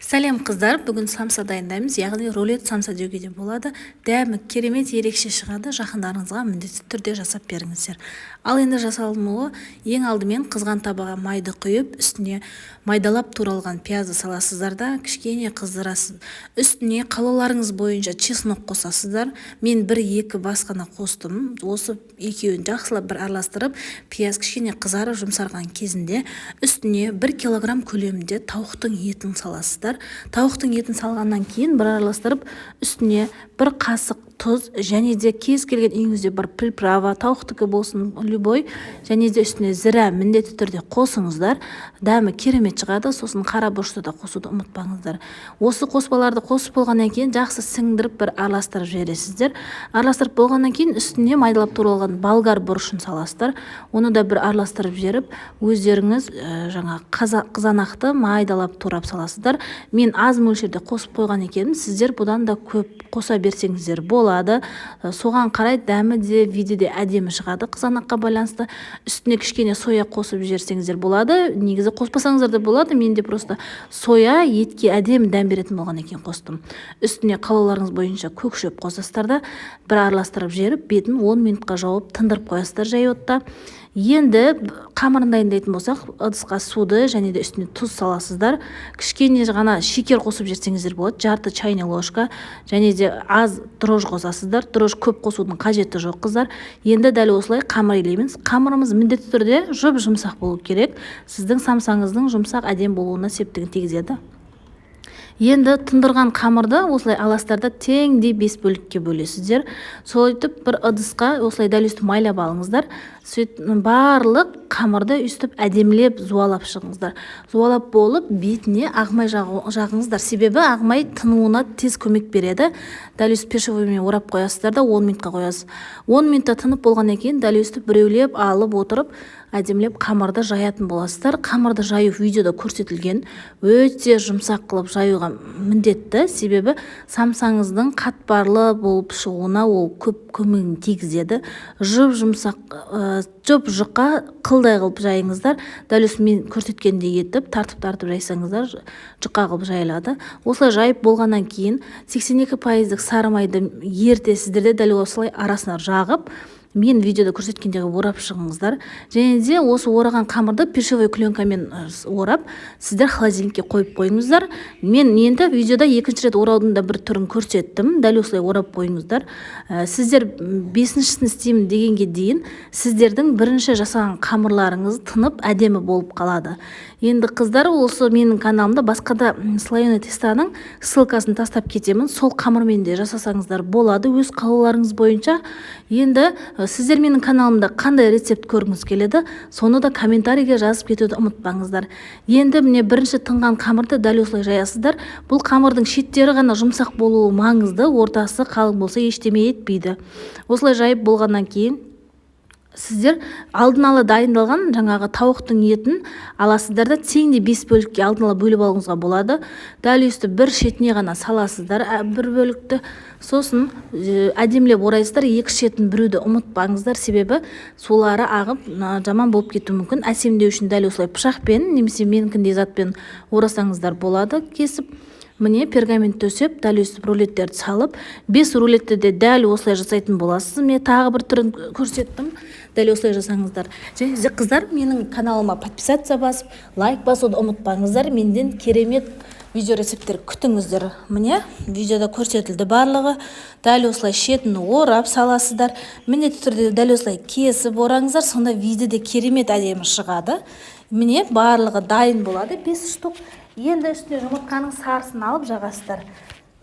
Сәлем қыздар, бүгін самса дайындаймыз, яғни рулет самса деуге де болады. Дәмі керемет ерекше шығады, жақындарыңызға міндетті түрде жасап беріңіздер. Ал енді жасалынуы, ең алдымен қызған табаға майды құйып, үстіне майдалап туралған пиязды саласыздар да кішкене қыздырасыз. Үстіне қалауларыңыз бойынша чеснок қосасыздар. Мен 1-2 бас қана қостым. Осы екеуін жақсылап бір араластырып, пияз кішкене қызарып жұмсарған кезінде үстіне 1 килограмм көлемінде тауықтың етін саласыздар. Тауықтың етін салғаннан кейін бір араластырып, үстіне 1 қасық тұз және де кез келген үйіңізде бар приправа, тауықтікі болсын, любой, және де үстіне зіра міндетті түрде қосыңыздар. Дәмі керемет шығады, сосын қара бұрышты да қосуды ұмытпаңыздар. Осы қоспаларды қосып болғаннан кейін жақсы сіңдіріп бір араластырып жібересіздер. Араластырып болғаннан кейін үстіне майдалап туралған болгар бұрышын саласыздар. Оны да бір араластырып жіберіп, өздеріңіз қызанақты майдалап турап саласыздар. Мен аз мөлшерде қосып қойған екенмін, сіздер бұдан да көп қоса берсеңіздер болады. Соған қарай дәмі де виде де әдемі шығады. Қызанаққа байланысты үстіне кішкене соя қосып жіберсеңіздер болады. Негізі қоспасаңыздар да болады. Мен де просто соя етке әдемі дәм беретін болған екен қостым. Үстіне қалауларыңыз бойынша көк шөп қосасыздар да бір араластырып жіберіп, бетін 10 минутқа жауып тындырып қоясыздар жай отта. Енді қамырын дайындайтын болсақ, ыдысқа суды және де үстіне тұз саласыздар. Кішкене ғана шекер қосып жіберсеңіздер болады, жарты чайный ложка, және де аз дрож қосасыздар. Дрож көп қосудың қажеті жоқ, қыздар. Енді дәл осылай қамыр илейміз. Қамырымыз міндетті түрде жұп-жұмсақ болу керек. Сіздің самсаңыздың жұмсақ әдем болуына септігін тигізеді. Енді тындырған қамырды осылай аластарда теңдей 5 бөлікке бөлесіздер. Сөйтіп бір ыдысқа осылай дәл үстіп майлап алыңыздар. Сөйтіп барлық қамырды үстіп әдемілеп зуалап шығыңыздар. Зуалап болып бетіне ағмай жағыңыздар. Себебі ағмай тынуына тез көмек береді. Дәл үстіп пешевоймен орап қоясыздар да 10 минутқа қоясыз. 10 минутта тынып болғаннан кейін дәл үстіп біреулеп алып отырып әдемілеп қамырды жаятын боласыздар. Қамырды жаю видеода көрсетілген. Өте жұмсақ қылып жаюға міндетті, себебі самсаңыздың қатпарлы болып шығуына ол көп көмегін тигізеді. Жұп-жұқа қылдай қылып жайыңыздар. Дәл мен көрсеткендей етіп тартып жайсаңыздар жұқа қылып жайылады. Осылай жайып болғаннан кейін 82% сары майды ертесіздер де дәл осылай арасына жағып, мен видеода көрсеткендегі орап шығыңыздар. Және де осы ораған қамырды пешевой пленкамен орап, сіздер холодильникке қойып қойыңыздар. Мен енді видеода екінші рет ораудың да бір түрін көрсеттім. Дәл осылай орап қойыңыздар. Сіздер 5-шісін істеймін дегенге дейін сіздердің бірінші жасаған қамырларыңыз тынып әдемі болып қалады. Енді қыздар, осы менің каналымда басқа да слоеный тестаның ссылкасын тастап кетемін. Сол қамырмен де жасасаңыздар болады өз қалауларыңыз бойынша. Енді сіздер менің каналымда қандай рецепт көргіңіз келеді, соны да комментарийге жазып кетуді ұмытпаңыздар. Енді міне бірінші тынған қамырды дәл осылай жаясыздар. Бұл қамырдың шеттері ғана жұмсақ болуы маңызды, ортасы қалың болса ештеме етпейді. Осылай жайып болғаннан кейін сіздер алдын ала дайындалған жаңағы тауықтың етін аласыздар да теңде 5 бөлікке алдын ала бөліп алуыңызға болады. Дәл үсті бір шетіне ғана саласыздар бір бөлікті. Сосын әдемілеп орайсыздар, екі шетін біруді ұмытпаңыздар, себебі солары ағып жаман болып кетуі мүмкін. Әсемдеу үшін дәл осылай пышақпен немесе менікіндей затпен орасаңыздар болады. Кесіп міне пергамент төсеп, дәл өстіп рулеттерді салып, 5 рулетті де дәл осылай жасайтын боласыз. Мен тағы бір түрін көрсеттім. Дәл осылай жасаңыздар. Және де қыздар, менің каналыма подписаться басып, лайк басуды ұмытпаңыздар. Менден керемет видео рецепттер күтіңіздер. Міне видеода көрсетілді барлығы. Дәл осылай шетін орап саласыздар. Міндетті түрде дәл осылай кесіп ораңыздар. Сонда видеода керемет әдемі шығады. Міне барлығы дайын болады, 5 штук. Енді үстіне жұмыртқаның сарысын алып жағасыздар.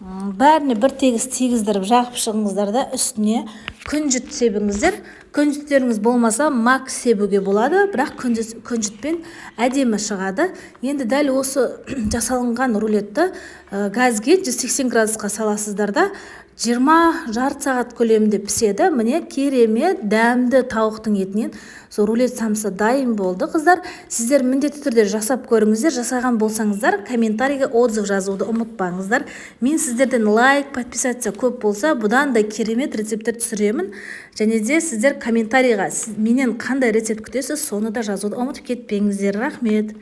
Бәріне бір тегіздіріп жағып шығыңыздар да үстіне күнжіт себіңіздер. Күнжіттеріңіз болмаса мак себуге болады, бірақ күнжітпен әдемі шығады. Енді дәл осы жасалынған рулетті газге 180 градусқа саласыздар да 20 жарты сағат көлемінде піседі. Міне керемет дәмді тауықтың етінен сол рулет самса дайын болды. Қыздар, сіздер міндетті түрде жасап көріңіздер. Жасаған болсаңыздар комментарийге отзыв жазуды ұмытпаңыздар. Мен сіздерден лайк, подписаться көп болса, бұдан да керемет рецепттер түсіремін. Және де сіздер комментарийға менен қандай рецепт күтесіз, соны да жазуды ұмытып кетпеңіздер. Рахмет.